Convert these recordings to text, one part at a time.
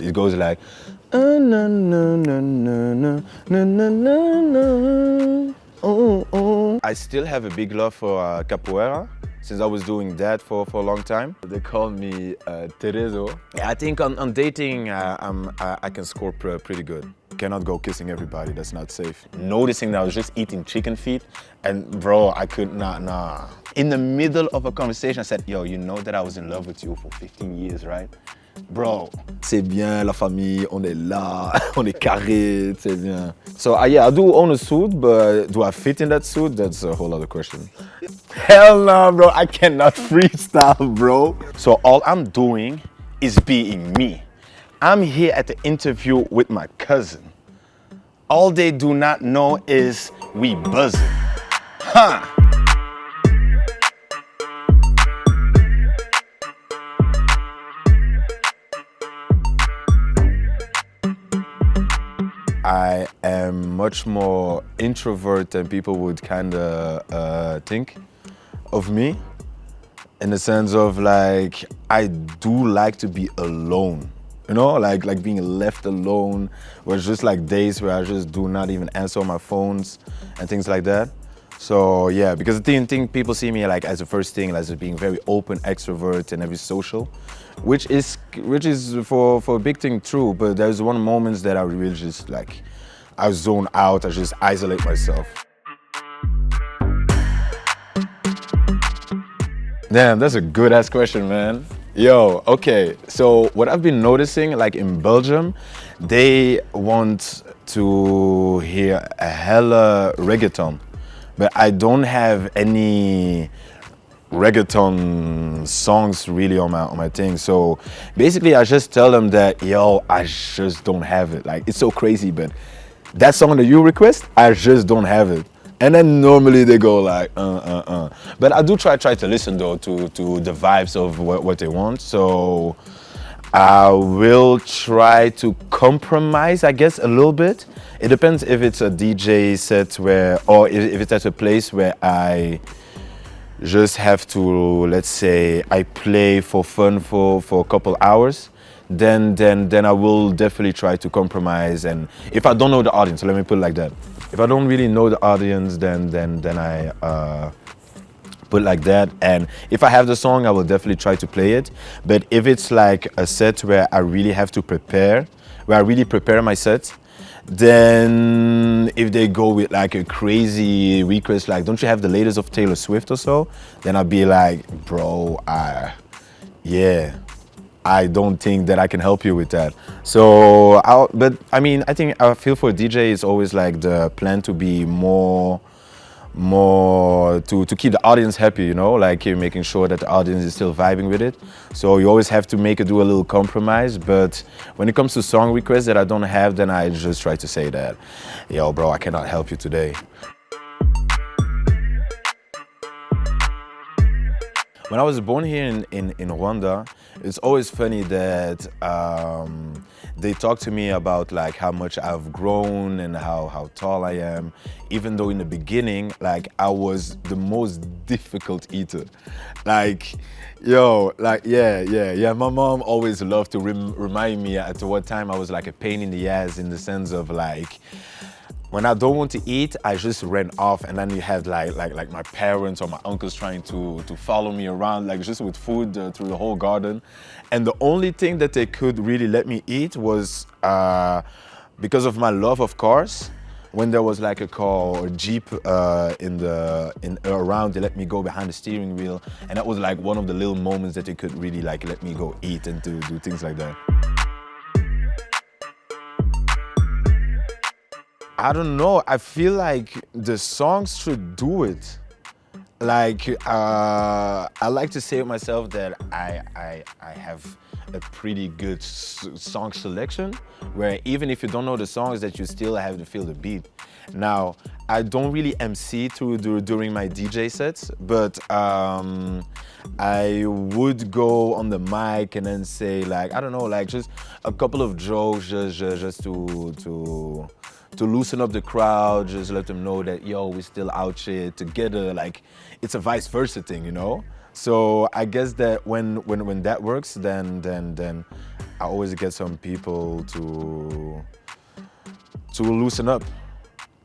It goes like, na na na na na na na na na. Oh, oh. I still have a big love for capoeira since I was doing that for a long time. They call me Terezo. I think on dating I can score pretty good. Cannot go kissing everybody, that's not safe. Noticing that I was just eating chicken feet and bro, I could not, nah. In the middle of a conversation, I said, yo, you know that I was in love with you for 15 years, right? Bro, c'est bien, la famille, on est là, on est carré, c'est bien. So yeah, I do own a suit, but do I fit in that suit? That's a whole other question. Hell no, bro, I cannot freestyle, bro. So all I'm doing is being me. I'm here at the interview with my cousin. All they do not know is we buzzing. Huh. I am much more introvert than people would kind of think of me, in the sense of like, I do like to be alone. You know, like being left alone, where it's just like days where I just do not even answer my phones and things like that. So yeah, because the thing people see me like as the first thing, as being very open, extrovert and very social, which is for a big thing true, but there's one moments that I really just like, I zone out, I just isolate myself. Damn, that's a good ass question, man. Yo, okay, so what I've been noticing, like in Belgium, they want to hear a hella reggaeton, but I don't have any reggaeton songs really on my thing. So basically I just tell them that, yo, I just don't have it. Like, it's so crazy, but that song that you request, I just don't have it. And then normally they go like, But I do try to listen though to the vibes of what they want. So I will try to compromise, I guess, a little bit. It depends if it's a DJ set where, or if it's at a place where I just have to, let's say, I play for fun for a couple hours. Then I will definitely try to compromise. And if I don't know the audience, let me put it like that. If I don't really know the audience, then I put it like that. And if I have the song, I will definitely try to play it. But if it's like a set where I really have to prepare, where I really prepare my set, then if they go with like a crazy request, like, don't you have the latest of Taylor Swift or so? Then I'll be like, bro, yeah. I don't think that I can help you with that. So, but I mean, I think I feel for a DJ is always like the plan to be more to keep the audience happy, you know, like you're making sure that the audience is still vibing with it. So you always have to do a little compromise. But when it comes to song requests that I don't have, then I just try to say that, yo, bro, I cannot help you today. When I was born here in Rwanda, it's always funny that they talk to me about like how much I've grown and how tall I am, even though in the beginning, like I was the most difficult eater. Like, yo, like, yeah. My mom always loved to remind me at what time I was like a pain in the ass, in the sense of like, when I don't want to eat, I just ran off, and then you had like my parents or my uncles trying to follow me around, like just with food through the whole garden. And the only thing that they could really let me eat was because of my love of cars. When there was like a car or Jeep around, they let me go behind the steering wheel, and that was like one of the little moments that they could really like let me go eat and do things like that. I don't know, I feel like the songs should do it. Like, I like to say to myself that I have a pretty good song selection, where even if you don't know the songs, that you still have to feel the beat. Now, I don't really MC during my DJ sets, but I would go on the mic and then say like, I don't know, like just a couple of jokes just to loosen up the crowd, just let them know that, yo, we're still out here together. Like, it's a vice versa thing, you know? So I guess that when that works, then I always get some people to loosen up,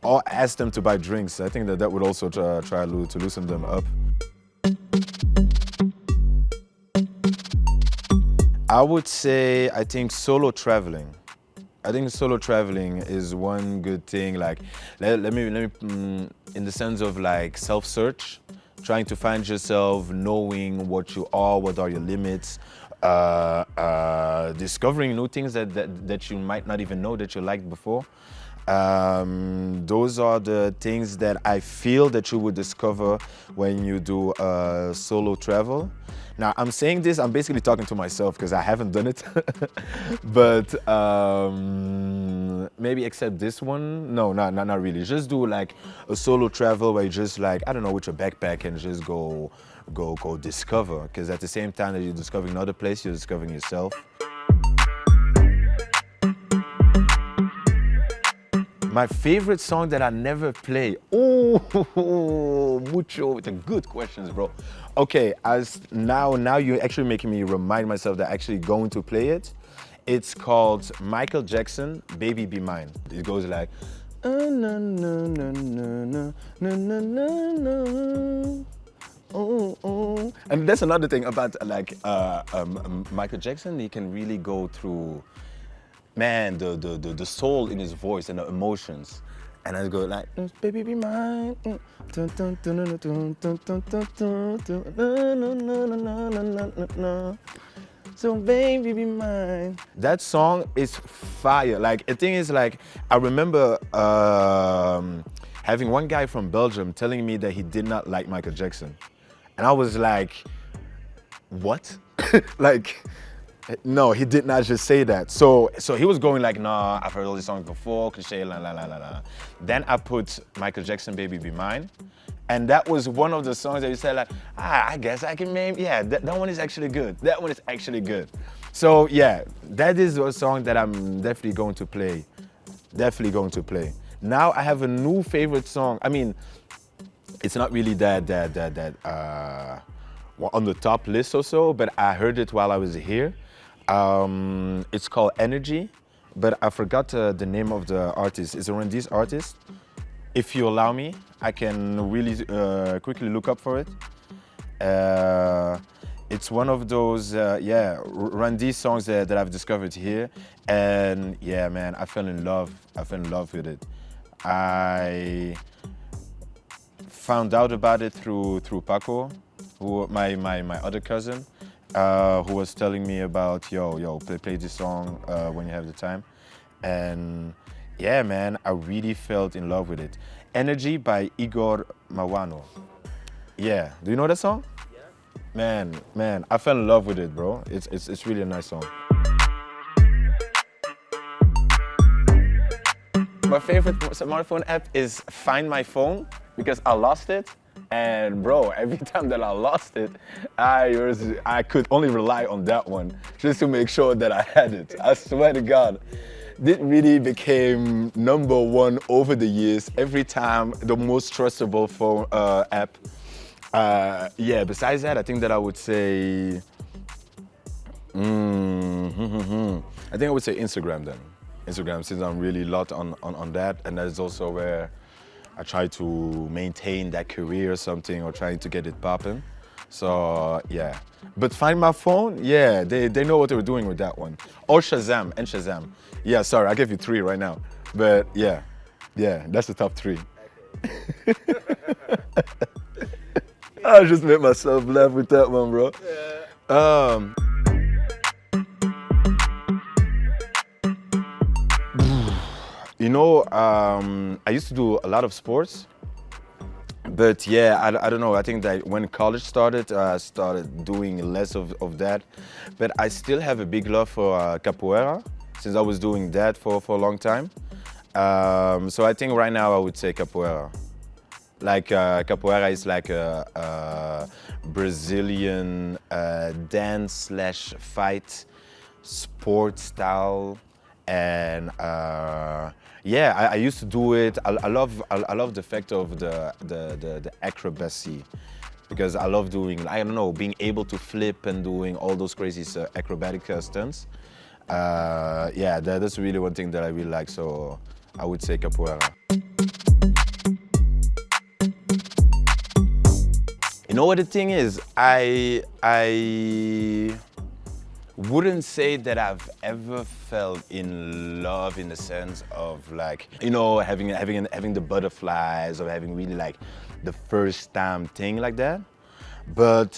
or ask them to buy drinks. I think that would also try to loosen them up. I would say, I think solo traveling. I think solo traveling is one good thing. Like, let me, in the sense of like self-search, trying to find yourself, knowing what you are, what are your limits, discovering new things that you might not even know that you liked before. Those are the things that I feel that you would discover when you do solo travel. Now, I'm saying this, I'm basically talking to myself because I haven't done it. But maybe except this one, no, not really. Just do like a solo travel where you just like, I don't know, with your backpack and just go discover. Because at the same time that you're discovering another place, you're discovering yourself. My favorite song that I never play. Oh, mucho. It's a good questions, bro. Okay, as now you're actually making me remind myself that actually going to play it. It's called Michael Jackson, Baby Be Mine. It goes like, na na na na na na na na. Oh, oh. And that's another thing about like Michael Jackson. He can really go through, man, the soul in his voice and the emotions. And I go like, baby be mine. So baby be mine. That song is fire. Like, the thing is, like, I remember having one guy from Belgium telling me that he did not like Michael Jackson. And I was like, what? Like, no, he did not just say that. So he was going like, nah, I've heard all these songs before, cliche, la la la la la. Then I put Michael Jackson, Baby Be Mine. And that was one of the songs that he said like, I guess I can maybe, yeah, that one is actually good. That one is actually good. So yeah, that is a song that I'm definitely going to play. Definitely going to play. Now I have a new favorite song. I mean, it's not really that on the top list or so, but I heard it while I was here. It's called Energy, but I forgot the name of the artist. It's a Rwandese artist. If you allow me, I can really quickly look up for it. It's one of those, Rwandese songs that I've discovered here. And yeah, man, I fell in love. I fell in love with it. I found out about it through Paco, who my other cousin. Who was telling me about, play this song when you have the time. And yeah, man, I really felt in love with it. Energy by Igor Mawano. Yeah, do you know that song? Yeah. Man, I fell in love with it, bro. It's really a nice song. My favorite smartphone app is Find My Phone because I lost it. And bro, every time that I lost it, I could only rely on that one just to make sure that I had it. I swear to God. It really became #1 over the years. Every time, the most trustable phone app. Yeah, besides that, I think that I would say, I think I would say Instagram then. Instagram, since I'm really locked on that, and that is also where I try to maintain that career or something, or trying to get it popping. So yeah, but Find My Phone, yeah, they know what they were doing with that one. Or Shazam. Yeah, sorry, I gave you 3 right now, but yeah, that's the top 3. I just made myself laugh with that one, bro. Yeah. You know, I used to do a lot of sports, but yeah, I don't know. I think that when college started, I started doing less of that. But I still have a big love for capoeira, since I was doing that for a long time. So I think right now I would say capoeira. Like capoeira is like a Brazilian dance/fight sport style. And yeah, I used to do it. I love the fact of the acrobacy, because I love doing, I don't know, being able to flip and doing all those crazy acrobatic stunts. Yeah, that's really one thing that I really like. So I would say capoeira. You know what the thing is? I wouldn't say that I've ever felt in love in the sense of like, you know, having the butterflies or having really like the first time thing like that. But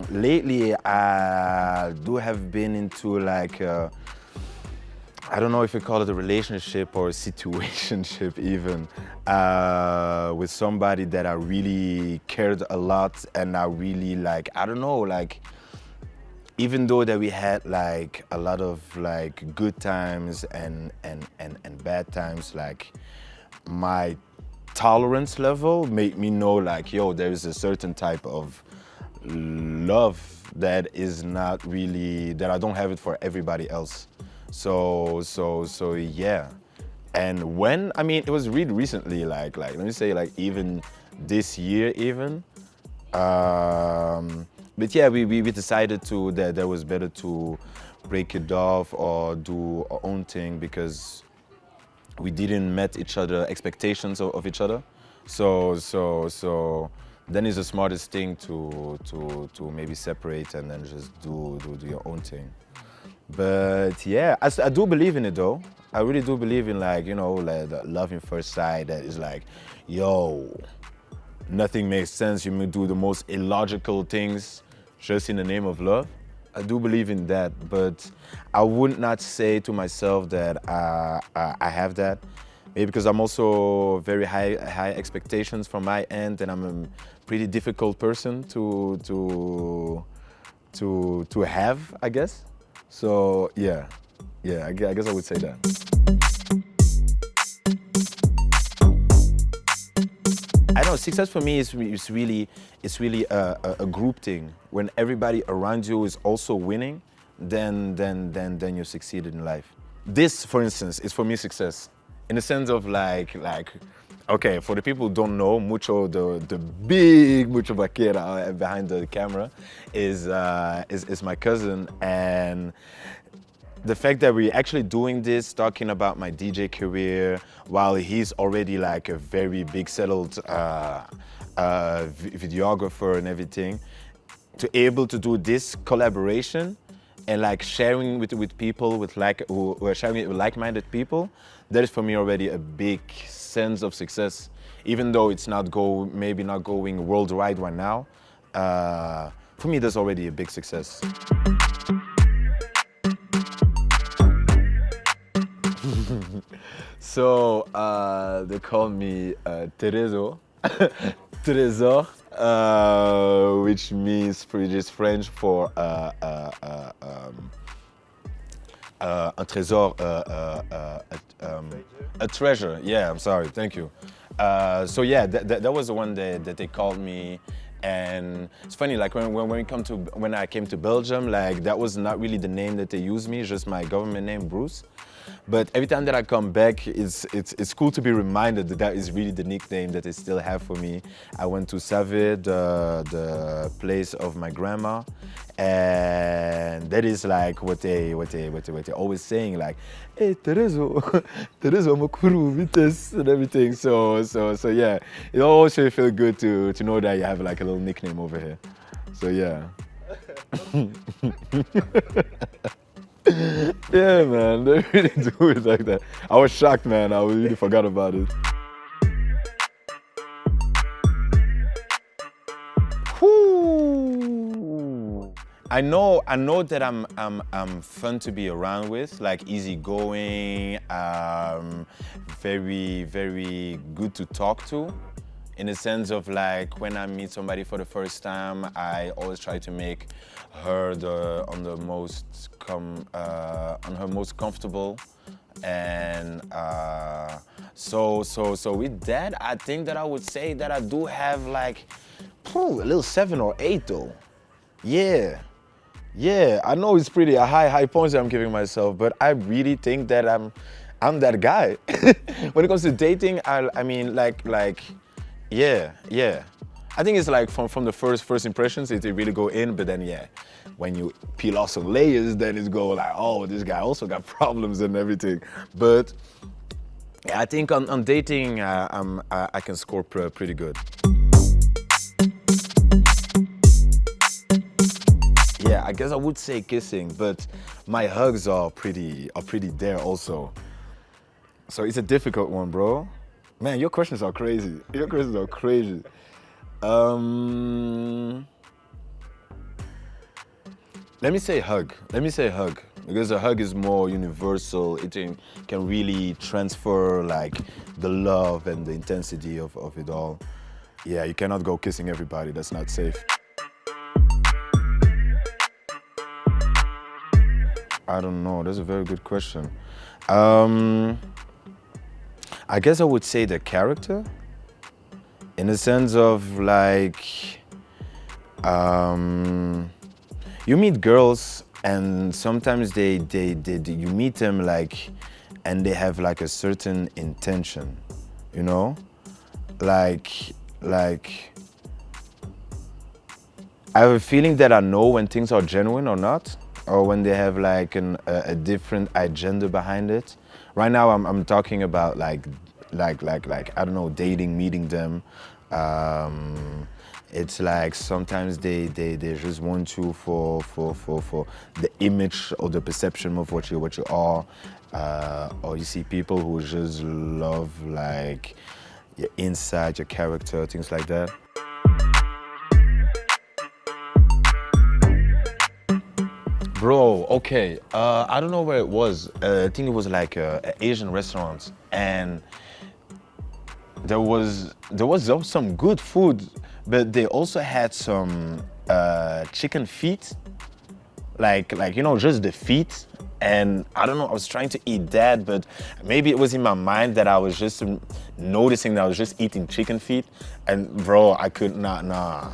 lately I do have been into like I don't know if you call it a relationship or a situationship even, with somebody that I really cared a lot, and I really like, I don't know, like, even though that we had like a lot of like good times and bad times, like my tolerance level made me know like, yo, there is a certain type of love that is not really, that I don't have it for everybody else. So yeah. And when, I mean, it was really recently, like let me say like even this year even. But yeah, we decided to that it was better to break it off or do our own thing because we didn't met each other expectations of each other. So then it's the smartest thing to maybe separate and then just do your own thing. But yeah, I do believe in it though. I really do believe in like, you know, like the love in first sight that is like, yo, nothing makes sense. You may do the most illogical things just in the name of love. I do believe in that, but I would not say to myself that I have that. Maybe because I'm also very high expectations from my end, and I'm a pretty difficult person to have, I guess. So yeah, I guess I would say that. I know success for me is really a group thing. When everybody around you is also winning, then you succeeded in life. This, for instance, is for me success, in the sense of like okay, for the people who don't know, Mucho, the big Mucho WaKera behind the camera, is my cousin, and the fact that we're actually doing this, talking about my DJ career, while he's already like a very big settled videographer and everything, to able to do this collaboration and like sharing with people with like who are sharing it with like-minded people, that is for me already a big sense of success. Even though it's maybe not going worldwide right now, for me that's already a big success. So they call me Terezo, Trésor, which means just French for un trésor, a treasure. Yeah, I'm sorry. Thank you. So yeah, that was the one that they called me. And it's funny, like when I came to Belgium, like that was not really the name that they used me, just my government name, Bruce. But every time that I come back, it's cool to be reminded that that is really the nickname that they still have for me. I went to Save, the place of my grandma, and that is like what they always saying, like, "Hey, Terezo, Terezo Mokuru, Vites," and everything. So yeah, it always feel good to know that you have like a little nickname over here. So yeah. Yeah, man, they really do it like that. I was shocked, man. I really forgot about it. Whew. I know that I'm fun to be around with, like easygoing, very good to talk to. In the sense of like when I meet somebody for the first time, I always try to make her on her most comfortable, and so with that, I think that I would say that I do have like a little 7 or 8 though. Yeah, I know it's pretty a high points that I'm giving myself, but I really think that I'm that guy. When it comes to dating, I mean like. Yeah. I think it's like from the first impressions, it really go in, but then yeah, when you peel off some layers, then it's go like, oh, this guy also got problems and everything. But yeah, I think on dating, I can score pretty good. Yeah, I guess I would say kissing, but my hugs are pretty there also. So it's a difficult one, bro. Man, your questions are crazy. Your questions are crazy. Um, Let me say hug. Let me say hug. Because a hug is more universal. It can really transfer like the love and the intensity of it all. Yeah, you cannot go kissing everybody. That's not safe. I don't know. That's a very good question. Um, I guess I would say the character, in the sense of like, you meet girls and sometimes you meet them like, and they have like a certain intention, you know, like I have a feeling that I know when things are genuine or not, or when they have like a different agenda behind it. Right now, I'm talking about like I don't know, dating, meeting them. It's like sometimes they just want you for the image or the perception of what you are, or you see people who just love like your inside, your character, things like that. Bro, okay. I don't know where it was. I think it was like an Asian restaurant, and there was some good food, but they also had some chicken feet, like you know, just the feet. And I don't know, I was trying to eat that, but maybe it was in my mind that I was just noticing that I was just eating chicken feet, and bro, I could not. Nah,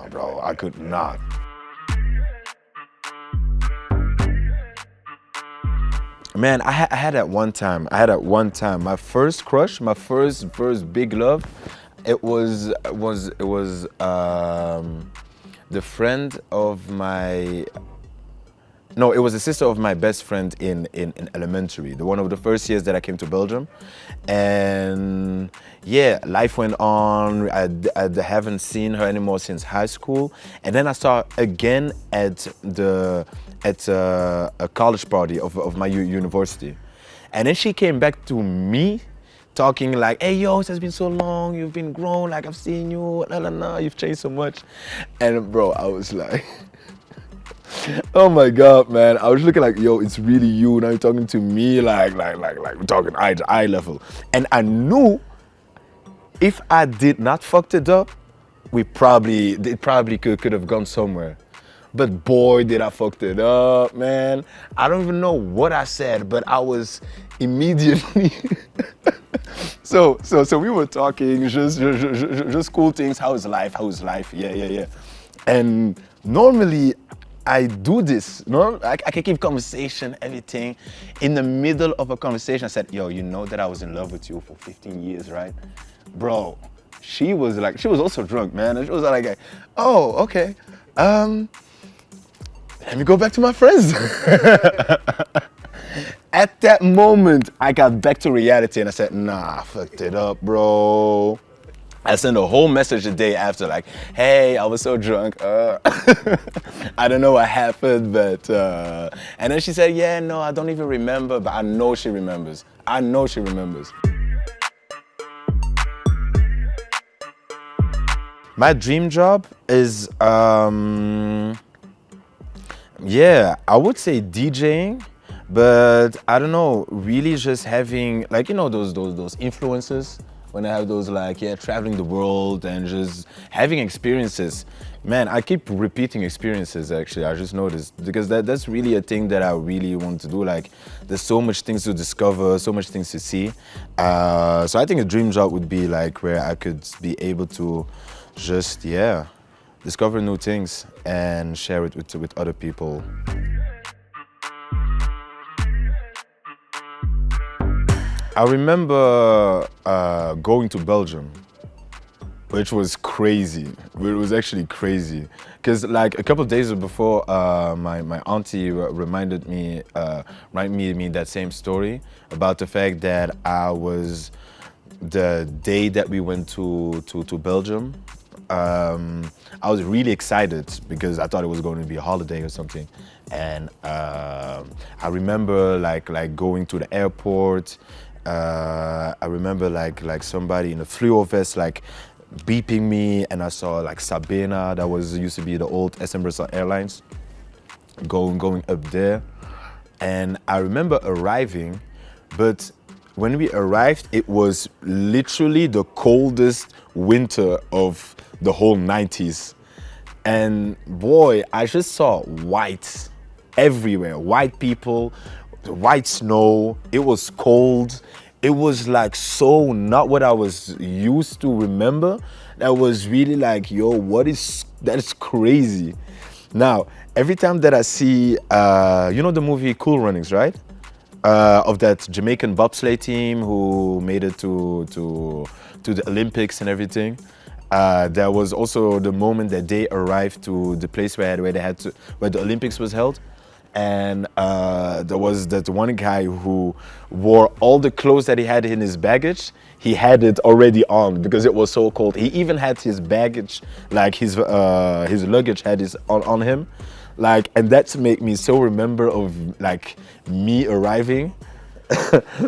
bro, I could not. Man, I had at one time. I had at one time my first crush, my first big love. It was the friend of my. No, it was the sister of my best friend in elementary, the one of the first years that I came to Belgium. And yeah, life went on. I haven't seen her anymore since high school. And then I saw her again at a college party of my university. And then she came back to me talking like, hey, yo, it has been so long. You've been grown. Like, I've seen you. La, la, la. You've changed so much. And bro, I was like... Oh my God, man. I was looking like, yo, it's really you. Now you're talking to me like we're talking eye to eye level. And I knew if I did not fucked it up, it probably could have gone somewhere. But boy, did I fucked it up, man. I don't even know what I said, but I was immediately... So we were talking, just cool things. How's life? Yeah. And normally, I do this. No, I can keep conversation, everything. In the middle of a conversation, I said, yo, you know that I was in love with you for 15 years, right? Bro, she was also drunk, man. And she was like, oh, okay. Let me go back to my friends. At that moment, I got back to reality and I said, nah, I fucked it up, bro. I sent a whole message the day after, like, hey, I was so drunk. I don't know what happened, but... And then she said, yeah, no, I don't even remember, but I know she remembers. My dream job is, yeah, I would say DJing, but I don't know, really just having, like, you know, those influences. When I have those like, yeah, traveling the world and just having experiences. Man, I keep repeating experiences actually, I just noticed. Because that's really a thing that I really want to do. Like, there's so much things to discover, so much things to see. So I think a dream job would be like where I could be able to just, yeah, discover new things and share it with other people. I remember going to Belgium. which was crazy. It was actually crazy because like a couple of days before, my auntie reminded me that same story about the fact that I was the day that we went to Belgium. I was really excited because I thought it was going to be a holiday or something, and I remember like going to the airport. I remember like somebody in a fluo vest like beeping me, and I saw like Sabena, that was used to be the old SM Brussels Airlines, going up there. And I remember arriving, but when we arrived, it was literally the coldest winter of the whole 90s. And boy, I just saw white everywhere, white people, white snow. It was cold. It was like so not what I was used to remember. That was really like, yo, that is crazy. Now, every time that I see, you know the movie Cool Runnings, right? Of that Jamaican bobsleigh team who made it to the Olympics and everything. There was also the moment that they arrived to the place where the Olympics was held, and there was that one guy who wore all the clothes that he had in his baggage. He had it already on because it was so cold. He even had his baggage, like his luggage had his on him, like, and that's make me so remember of like me arriving.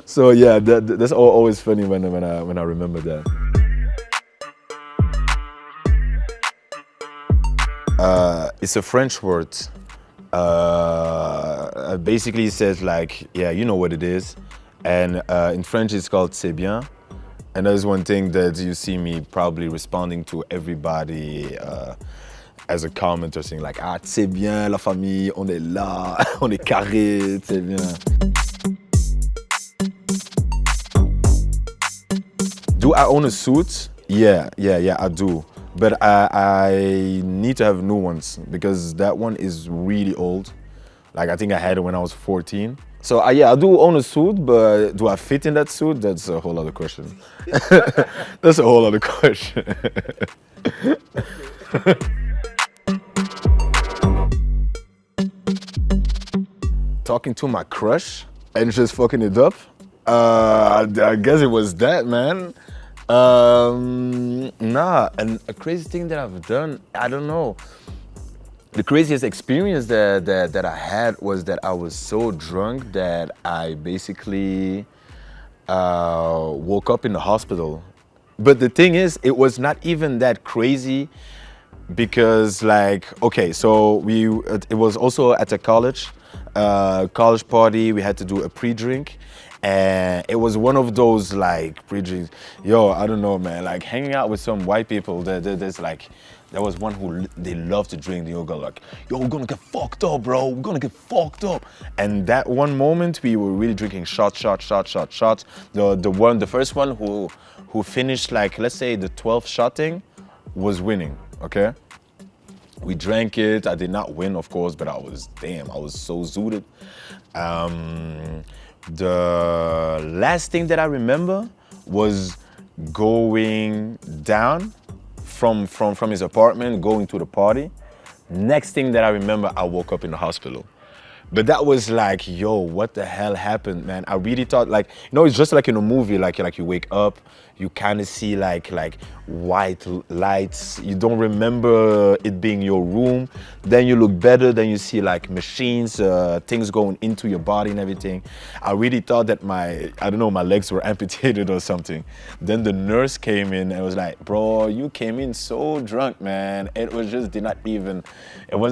So yeah, that's always funny when I remember that. It's a French word. Basically it says like, yeah, you know what it is. And in French it's called c'est bien. And that is one thing that you see me probably responding to everybody as a comment or saying like, ah, c'est bien la famille, on est là, on est carré, c'est bien. Do I own a suit? Yeah, I do. But I need to have new ones because that one is really old. Like I think I had it when I was 14. So yeah, I do own a suit, but do I fit in that suit? That's a whole other question. That's a whole other question. Talking to my crush and just fucking it up? I guess it was that, man. Nah, and a crazy thing that I've done, I don't know. The craziest experience that I had was that I was so drunk that I basically woke up in the hospital. But the thing is, it was not even that crazy because like, okay, so it was also at a college party. We had to do a pre-drink. And it was one of those like pre-drinks. Yo, I don't know, man. Like hanging out with some white people. There's like, there was one who they love to drink. They all go like, yo, we're gonna get fucked up, bro. We're gonna get fucked up. And that one moment, we were really drinking shots. The first one who finished like, let's say the 12th shotting was winning. Okay. We drank it. I did not win, of course, but I was so zooted. The last thing that I remember was going down from his apartment, going to the party. Next thing that I remember, I woke up in the hospital. But that was like, yo, what the hell happened, man? I really thought like, you know, it's just like in a movie, like you wake up, you kind of see like white lights. You don't remember it being your room. Then you look better, then you see like machines, things going into your body and everything. I really thought that my legs were amputated or something. Then the nurse came in and was like, bro, you came in so drunk, man. It was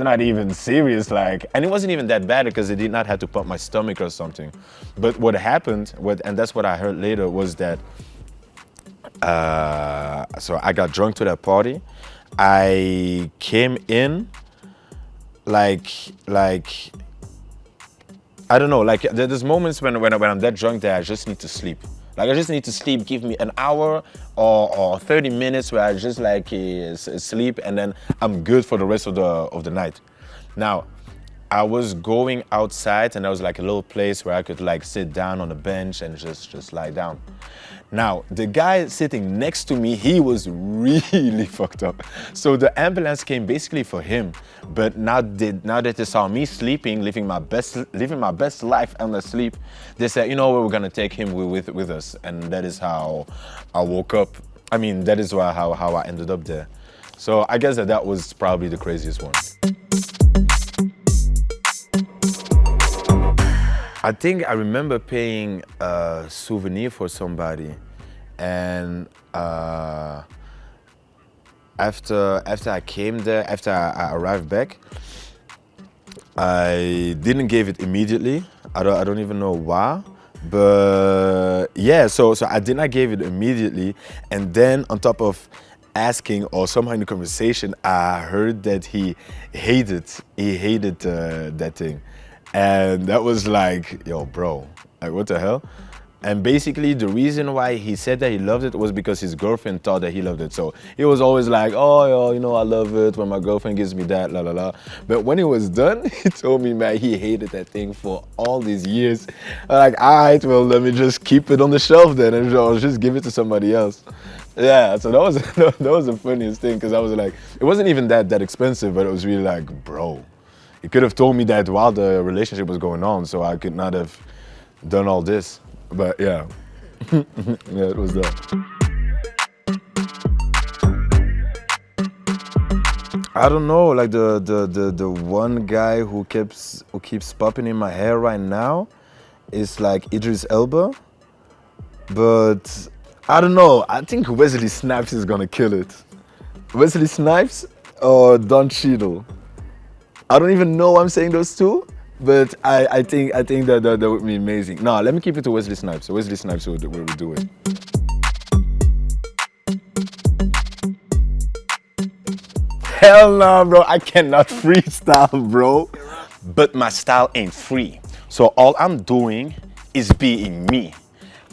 not even serious, like, and it wasn't even that bad because they did not have to pump my stomach or something. But what happened, and that's what I heard later, was that so I got drunk to that party. I came in like I don't know, like there's moments when I'm that drunk that I just need to sleep. Like I just need to sleep. Give me an hour or 30 minutes where I just like sleep, and then I'm good for the rest of the night. Now, I was going outside and there was like a little place where I could like sit down on a bench and just lie down. Now, the guy sitting next to me, he was really fucked up. So the ambulance came basically for him. But now that they saw me sleeping, living my best life under sleep, they said, you know what, we're gonna take him with us. And that is how I woke up. I mean, that is how I ended up there. So I guess that was probably the craziest one. I think I remember paying a souvenir for somebody, and after I came there, after I arrived back, I didn't give it immediately. I don't even know why, but yeah. So I did not give it immediately, and then on top of asking or somehow in the conversation, I heard that he hated that thing. And that was like, yo, bro, like what the hell? And basically the reason why he said that he loved it was because his girlfriend thought that he loved it. So he was always like, oh, yo, you know, I love it when my girlfriend gives me that, la la la. But when it was done, he told me, man, he hated that thing for all these years. I'm like, all right, well, let me just keep it on the shelf then and I'll just give it to somebody else. Yeah, so that was the funniest thing, because I was like, it wasn't even that expensive, but it was really like, bro. He could have told me that while the relationship was going on, so I could not have done all this. But yeah, yeah, it was that. I don't know, like the one guy who keeps popping in my hair right now is like Idris Elba, but I don't know. I think Wesley Snipes is gonna kill it. Wesley Snipes or Don Cheadle. I don't even know why I'm saying those two, but I think that would be amazing. No, let me keep it to Wesley Snipes. Wesley Snipes will do it. Hell no, bro. I cannot freestyle, bro. But my style ain't free. So all I'm doing is being me.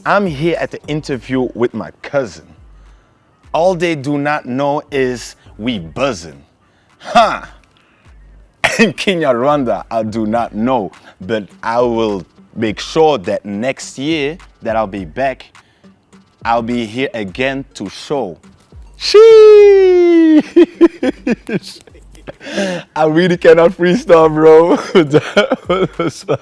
I'm here at the interview with my cousin. All they do not know is we buzzing. Huh? In Kenya, Rwanda, I do not know, but I will make sure that next year that I'll be back, I'll be here again to show. Sheesh! I really cannot freestyle, bro. That was fine.